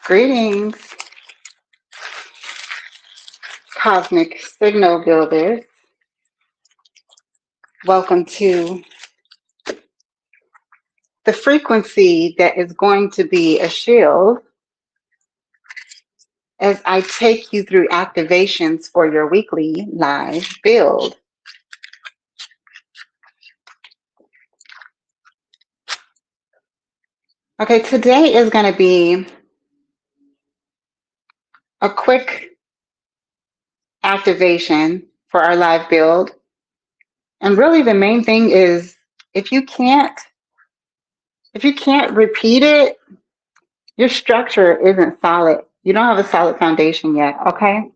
Greetings, cosmic signal builders. Welcome to the frequency that is going to be a shield as I take you through activations for your weekly live build. Okay, today is going to be a quick activation for our live build. And really the main thing is if you can't repeat it, your structure isn't solid. You don't have a solid foundation yet, okay?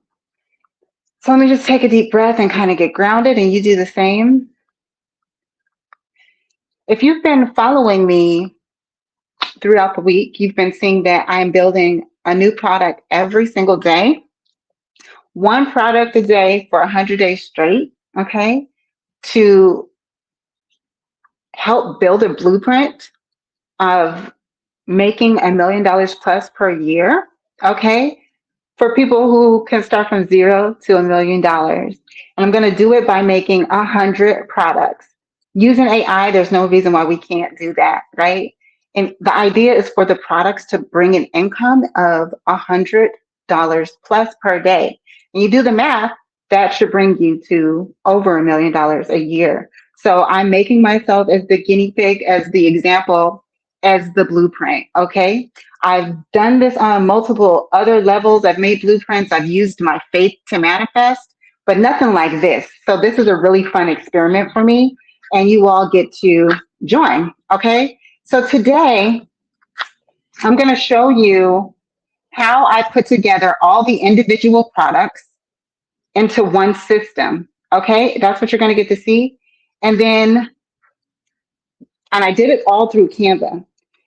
So let me just take a deep breath and kind of get grounded, and you do the same. If you've been following me throughout the week, you've been seeing that I'm building a new product every single day, one product a day for 100 days straight, okay, to help build a blueprint of making $1 million plus per year, okay, for people who can start from zero to $1 million. And I'm going to do it by making 100 products. Using AI, there's no reason why we can't do that, right? And the idea is for the products to bring an income of $100 plus per day. And you do the math, that should bring you to over $1 million a year. So I'm making myself as the guinea pig, as the example, as the blueprint, okay? I've done this on multiple other levels. I've made blueprints. I've used my faith to manifest, but nothing like this. So this is a really fun experiment for me, and you all get to join, okay? So today, I'm going to show you how I put together all the individual products into one system, okay? That's what you're going to get to see. And I did it all through Canva.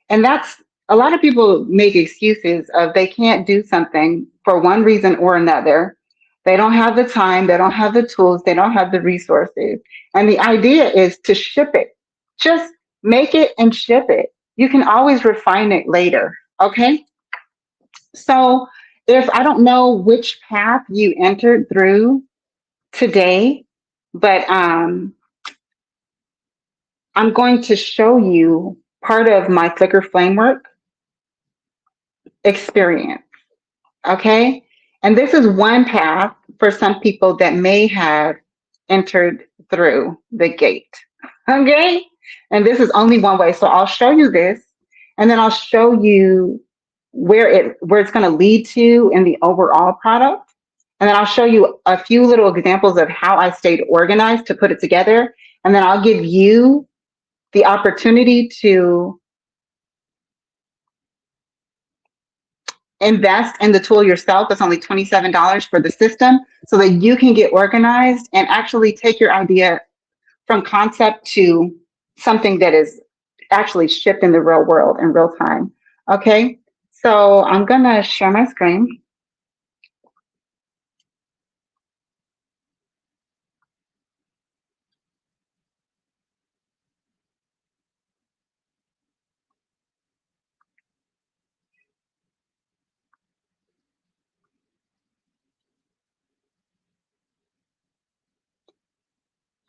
And that's a lot of people make excuses of they can't do something for one reason or another. They don't have the time, they don't have the tools, they don't have the resources. And the idea is to ship it. Just make it and ship it. You can always refine it later. Okay. So if I don't know which path you entered through today, but I'm going to show you part of my Flickr framework experience. Okay. And this is one path for some people that may have entered through the gate. Okay. And this is only one way. So I'll show you this, and then I'll show you where it's going to lead to in the overall product. And then I'll show you a few little examples of how I stayed organized to put it together. And then I'll give you the opportunity to invest in the tool yourself. It's only $27 for the system so that you can get organized and actually take your idea from concept to something that is actually shipped in the real world in real time. Okay, so I'm gonna share my screen.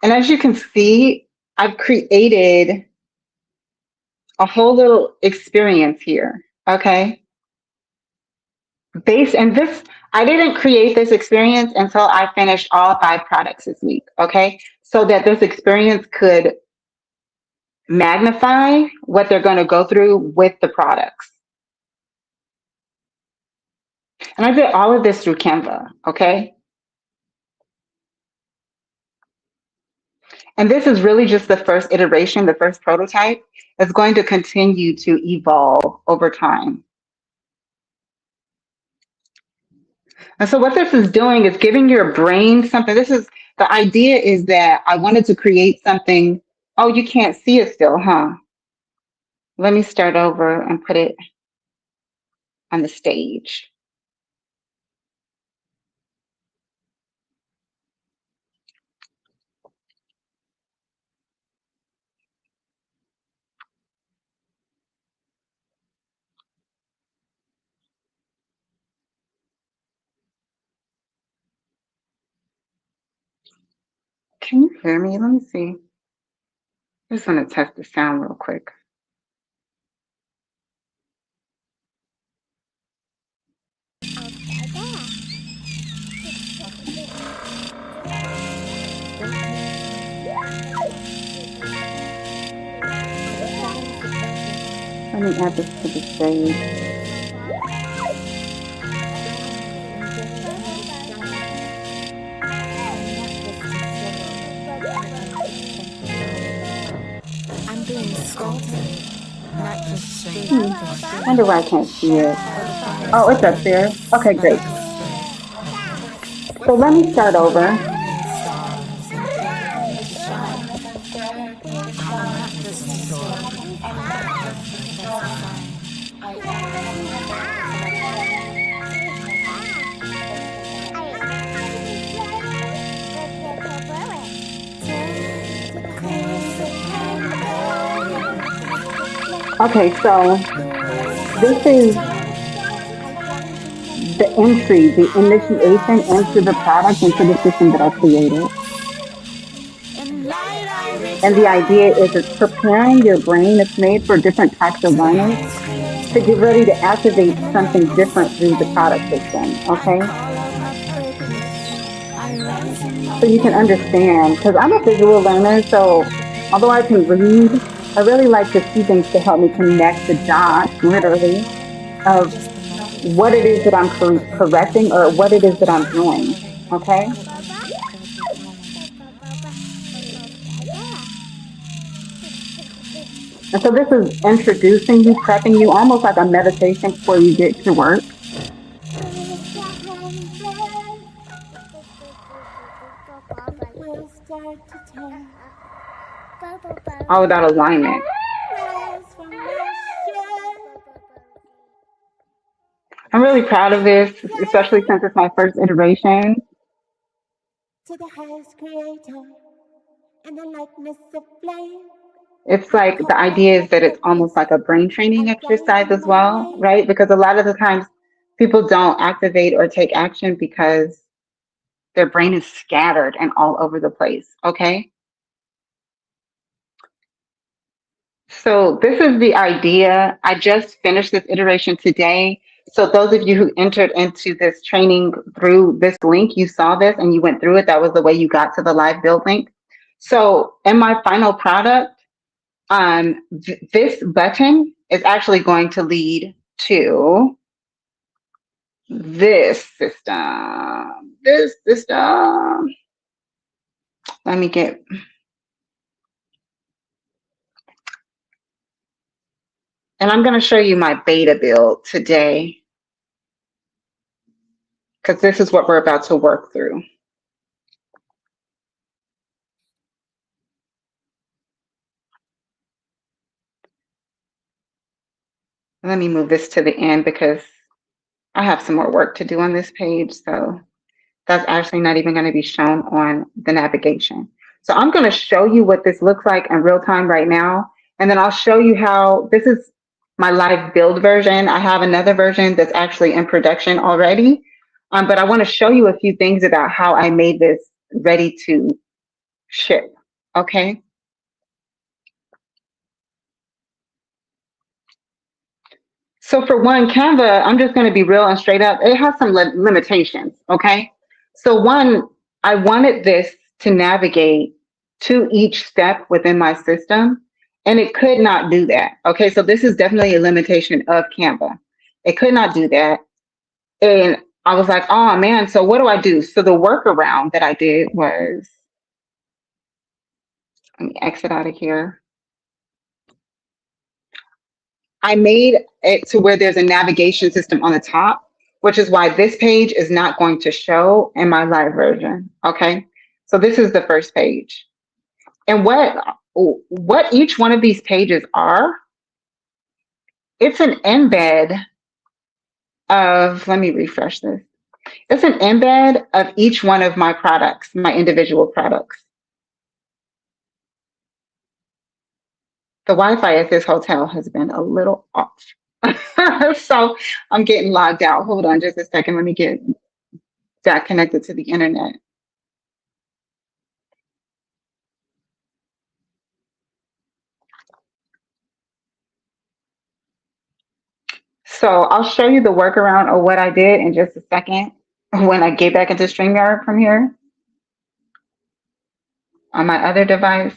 And as you can see, I've created a whole little experience here. Okay, and this, I didn't create this experience until I finished all 5 products this week. Okay, so that this experience could magnify what they're going to go through with the products. And I did all of this through Canva, okay? And this is really just the first iteration, the first prototype. It's going to continue to evolve over time. And so what this is doing is giving your brain something. The idea is that I wanted to create something. Oh, you can't see it still, huh? Let me start over and put it on the stage. Can you hear me? Let me see. I just want to test the sound real quick. Let me add this to the stage. I'm being sculpted, not just shaped. Wonder why I can't see it. Oh, it's up there. Okay, great. So let me start over. Okay, so this is the entry, the initiation into the product, into the system that I created. And the idea is it's preparing your brain. It's made for different types of learners to get ready to activate something different through the product system. Okay. So you can understand, because I'm a visual learner. So although I can read, I really like to see things to help me connect the dots, literally, of what it is that I'm correcting or what it is that I'm doing. Okay. And so this is introducing you, prepping you, almost like a meditation before you get to work. All about alignment. I'm really proud of this, especially since it's my first iteration. To the highest creator and the likeness of flame. It's like the idea is that it's almost like a brain training exercise as well, right? Because a lot of the times people don't activate or take action because their brain is scattered and all over the place. Okay. So this is the idea. I just finished this iteration today. So those of you who entered into this training through this link, you saw this and you went through it. That was the way you got to the live build link. So in my final product, this button is actually going to lead to this system. This system. Let me get. And I'm going to show you my beta build today because this is what we're about to work through. Let me move this to the end because I have some more work to do on this page. So that's actually not even going to be shown on the navigation. So I'm going to show you what this looks like in real time right now. And then I'll show you how this is my live build version. I have another version that's actually in production already. But I want to show you a few things about how I made this ready to ship. Okay. So for one, Canva, I'm just going to be real and straight up. It has some limitations. Okay. So one, I wanted this to navigate to each step within my system, and it could not do that. Okay. So this is definitely a limitation of Canva. It could not do that. And I was like, oh man, so what do I do? So the workaround that I did was, let me exit out of here. I made it to where there's a navigation system on the top, which is why this page is not going to show in my live version. Okay. So this is the first page. And what each one of these pages are, it's an embed of, let me refresh this. It's an embed of each one of my products, my individual products. The Wi-Fi at this hotel has been a little off. So I'm getting logged out. Hold on just a second. Let me get back connected to the internet. So I'll show you the workaround of what I did in just a second when I get back into StreamYard from here on my other device.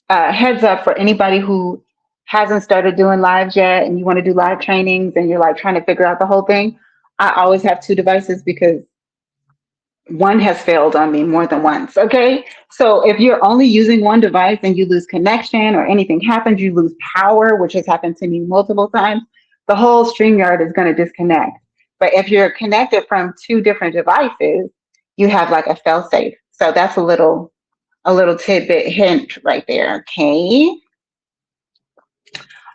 Heads up for anybody who hasn't started doing lives yet and you want to do live trainings and you're like trying to figure out the whole thing. I always have two devices because one has failed on me more than once. Okay. So if you're only using one device and you lose connection or anything happens, you lose power, which has happened to me multiple times, the whole StreamYard is going to disconnect. But if you're connected from two different devices, you have like a fail safe. So that's a little tidbit hint right there. Okay.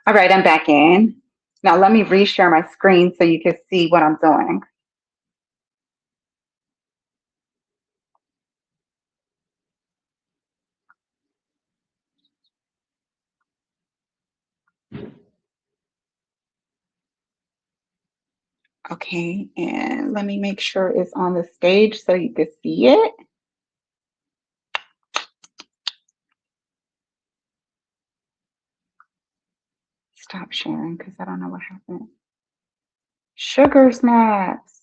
All right, I'm back in. Now let me reshare my screen so you can see what I'm doing. Okay, and let me make sure it's on the stage so you can see it. Stop sharing because I don't know what happened. Sugar snaps.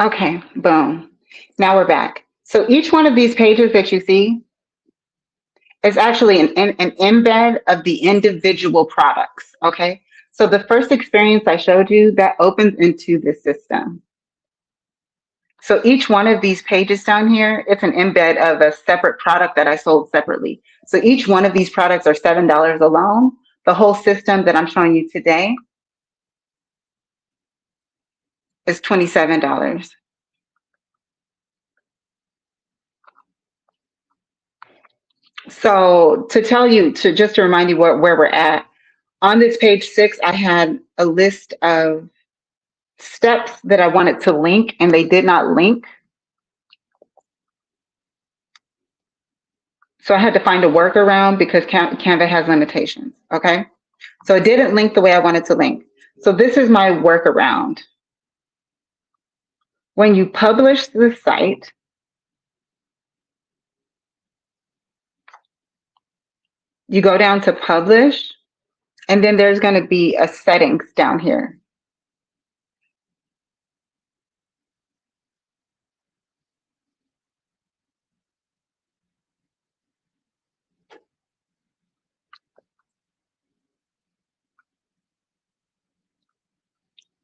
Okay, boom. Now we're back. So each one of these pages that you see is actually an embed of the individual products. Okay, so the first experience I showed you that opens into the system. So each one of these pages down here, it's an embed of a separate product that I sold separately. So each one of these products are $7 alone. The whole system that I'm showing you today is $27. So to tell you, to remind you where we're at, on this page 6, I had a list of steps that I wanted to link and they did not link. So I had to find a workaround because Canva has limitations. Okay. So it didn't link the way I wanted to link. So this is my workaround. When you publish the site, you go down to publish, and then there's going to be a settings down here.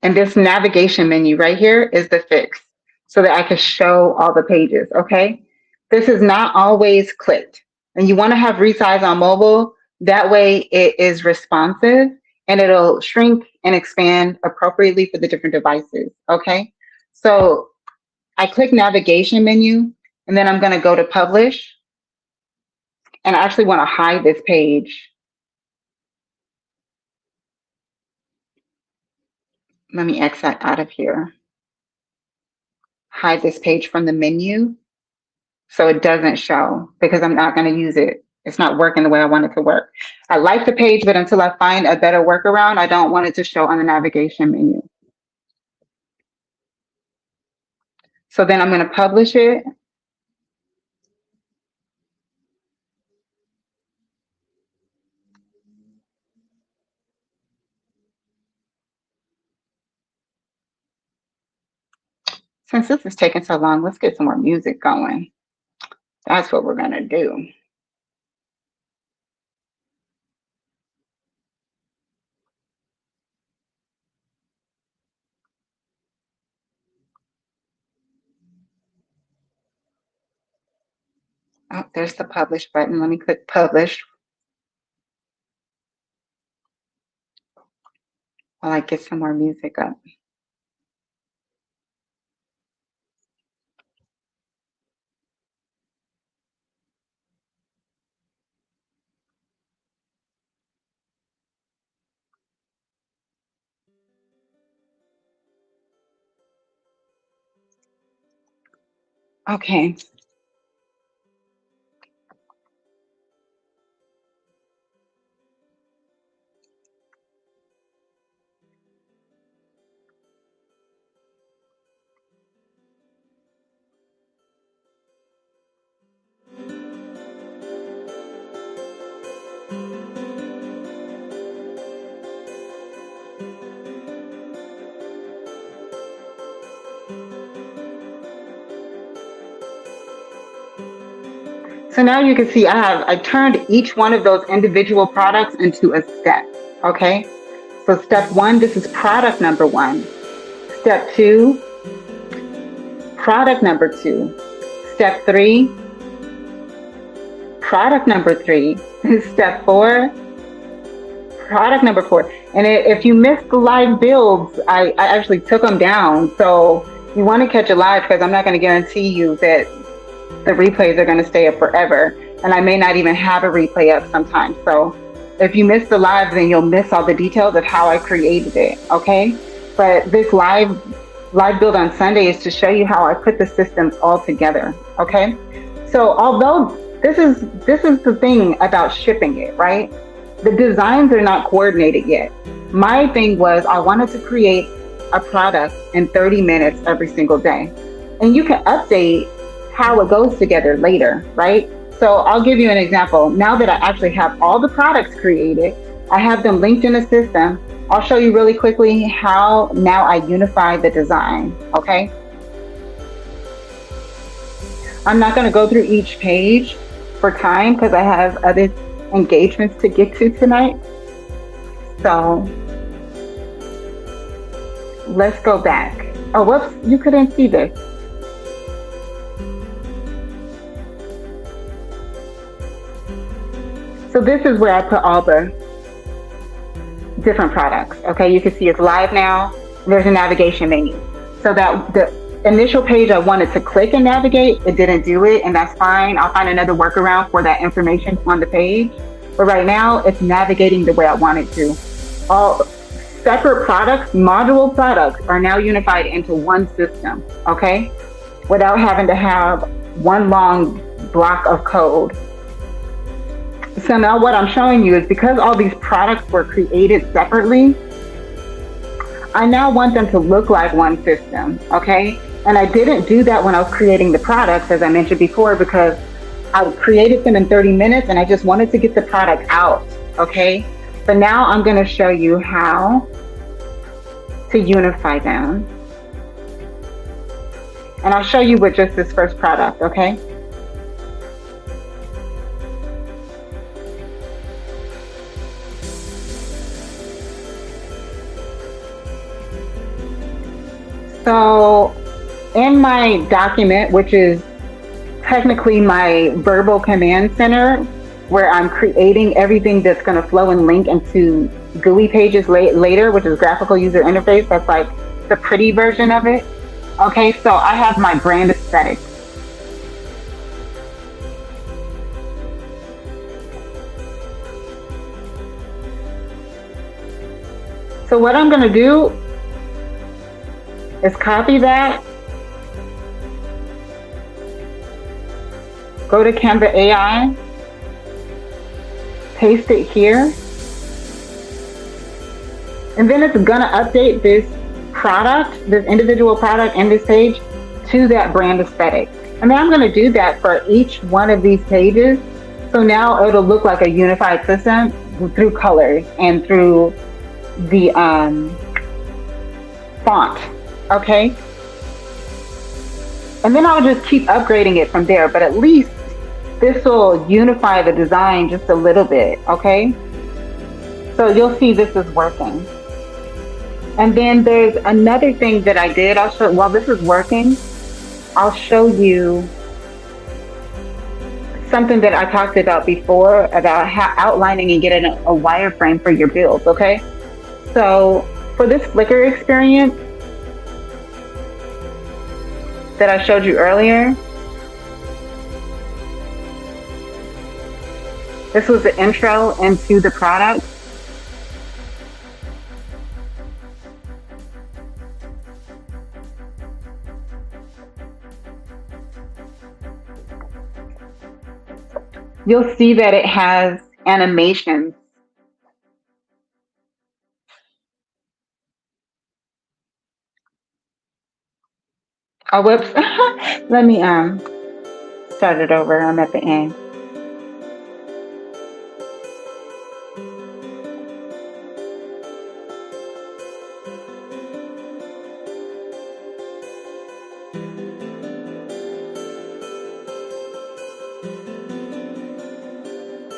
And this navigation menu right here is the fix so that I can show all the pages. Okay. This is not always clicked. And you want to have resize on mobile. That way it is responsive and it'll shrink and expand appropriately for the different devices. Okay. So I click navigation menu and then I'm going to go to publish. And I actually want to hide this page. Let me exit out of here. Hide this page from the menu so it doesn't show because I'm not going to use it. It's not working the way I want it to work. I like the page, but until I find a better workaround, I don't want it to show on the navigation menu. So then I'm going to publish it. Since this is taking so long, let's get some more music going. That's what we're going to do. Oh, there's the publish button. Let me click publish while I get some more music up. Okay. So now you can see I turned each one of those individual products into a step. Okay. So step one, this is product number one. Step two, product number two. Step three, product number three. Step four, product number four. And if you missed the live builds, I actually took them down. So you want to catch a live because I'm not going to guarantee you that the replays are going to stay up forever. And I may not even have a replay up sometimes. So if you miss the live, then you'll miss all the details of how I created it. Okay. But this live build on Sunday is to show you how I put the systems all together. Okay. So although this is the thing about shipping it, right? The designs are not coordinated yet. My thing was I wanted to create a product in 30 minutes every single day. And you can update how it goes together later, right? So I'll give you an example. Now that I actually have all the products created, I have them linked in a system. I'll show you really quickly how now I unify the design, okay? I'm not going to go through each page for time because I have other engagements to get to tonight. So let's go back. Oh, whoops, you couldn't see this. So this is where I put all the different products. Okay, you can see it's live now. There's a navigation menu. So that the initial page I wanted to click and navigate, it didn't do it, and that's fine. I'll find another workaround for that information on the page. But right now, it's navigating the way I want it to. All separate products, module products, are now unified into one system, okay? Without having to have one long block of code. So now what I'm showing you is because all these products were created separately, I now want them to look like one system, okay? And I didn't do that when I was creating the products, as I mentioned before, because I created them in 30 minutes and I just wanted to get the product out, okay? But now I'm gonna show you how to unify them. And I'll show you with just this first product, okay? So in my document, which is technically my verbal command center, where I'm creating everything that's going to flow and link into GUI pages later, which is graphical user interface. That's like the pretty version of it. Okay, so I have my brand aesthetic. So what I'm going to do is copy that, go to Canva AI, paste it here, and then it's gonna update this product, this individual product and this page to that brand aesthetic. And then I'm gonna do that for each one of these pages. So now it'll look like a unified system through colors and through the font. Okay. And then I'll just keep upgrading it from there, but at least this will unify the design just a little bit. Okay. So you'll see this is working. And then there's another thing that I did. I'll show, while this is working, I'll show you something that I talked about before about how outlining and getting a wireframe for your builds. Okay. So for this Flickr experience, that I showed you earlier. This was the intro into the product. you'll see that it has animations. Oh, whoops. Let me start it over. I'm at the end.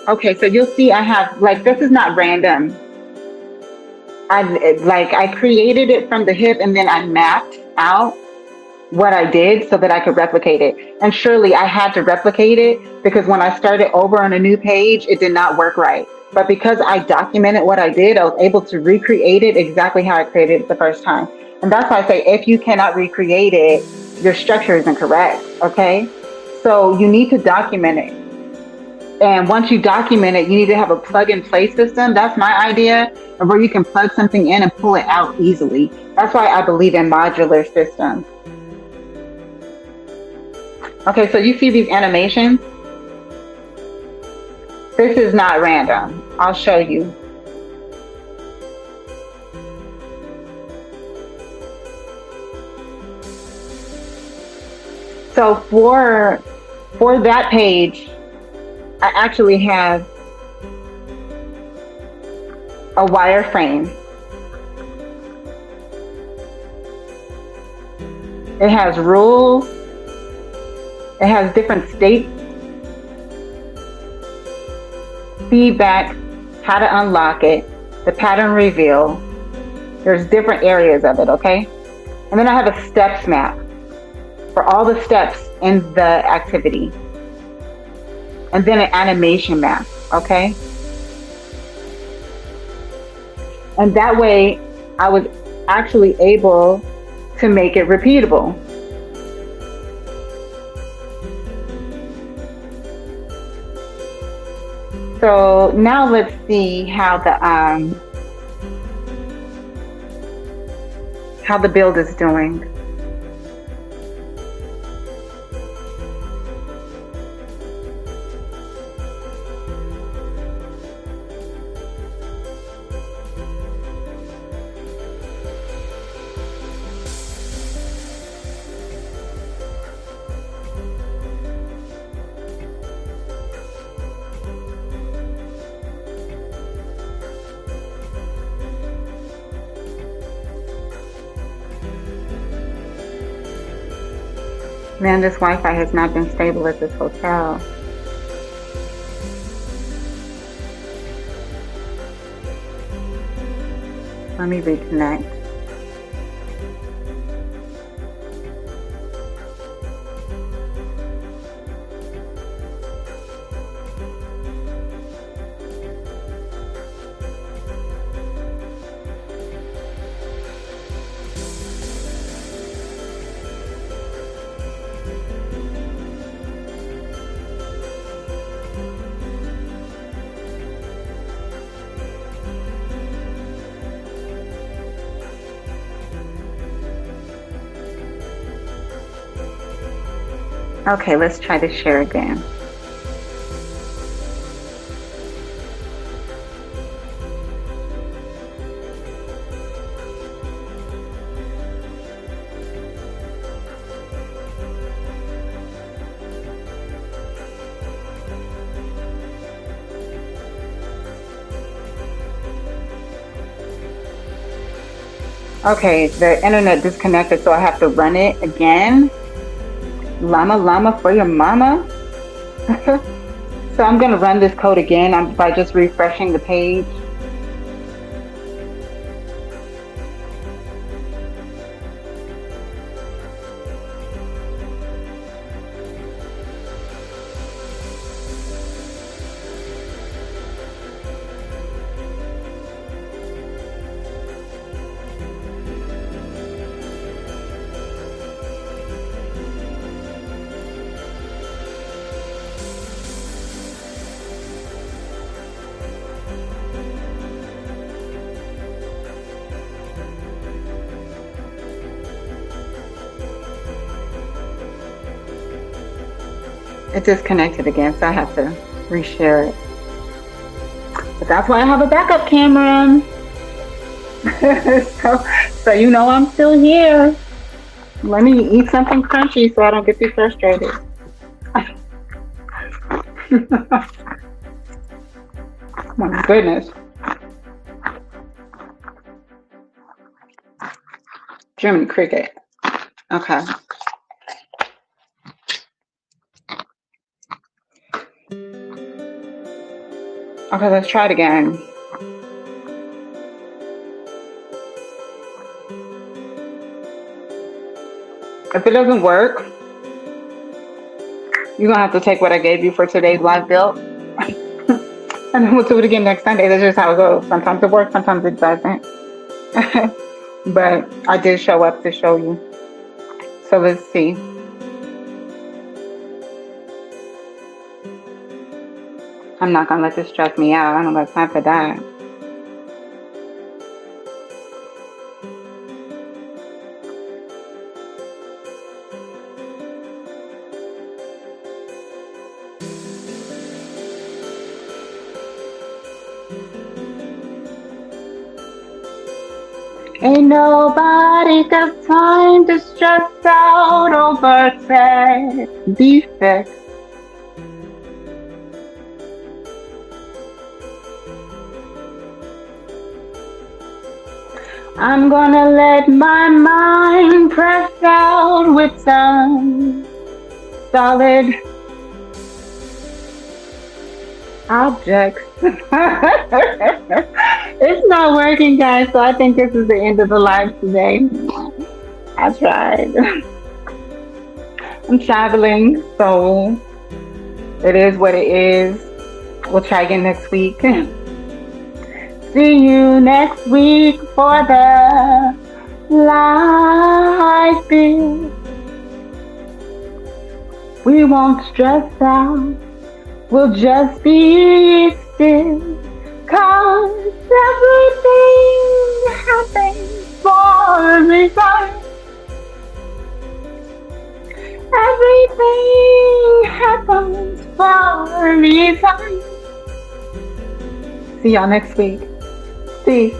Okay, so you'll see I have like this is not random. I created it from the hip and then I mapped out what I did so that I could replicate it. And surely I had to replicate it because when I started over on a new page, it did not work right. But because I documented what I did, I was able to recreate it exactly how I created it the first time. And that's why I say if you cannot recreate it, your structure isn't correct. Okay. So you need to document it. And once you document it, you need to have a plug and play system. That's my idea of where you can plug something in and pull it out easily. That's why I believe in modular systems. Okay, so you see these animations? This is not random. I'll show you. So for that page, I actually have a wireframe. It has rules. It has different states, feedback, how to unlock it, the pattern reveal. There's different areas of it, okay? And then I have a steps map for all the steps in the activity. And then an animation map, okay? And that way I was actually able to make it repeatable. So now let's see how the build is doing. Man, this Wi-Fi has not been stable at this hotel. Let me reconnect. Okay, let's try to share again. Okay, the internet disconnected, so I have to run it again. Llama llama for your mama. So I'm going to run this code again by just refreshing the page. It disconnected again, so I have to reshare it. But that's why I have a backup camera. so you know I'm still here. Let me eat something crunchy so I don't get too frustrated. My goodness. Jiminy Cricket. Okay. Okay, let's try it again. If it doesn't work, you're gonna have to take what I gave you for today's live build. And then we'll do it again next Sunday. That's just how it goes. Sometimes it works, sometimes it doesn't. But I did show up to show you. So let's see. I'm not gonna let this stress me out. I don't got time for that. Ain't nobody got time to stress out over sex defects. I'm gonna let my mind press out with some solid objects. It's not working, guys, so I think this is the end of the live today. I tried. I'm traveling, so it is what it is. We'll try again next week. See you next week for the live build. We won't stress out. We'll just be still. 'Cause everything happens for a reason. Everything happens for a reason. See y'all next week. Peace.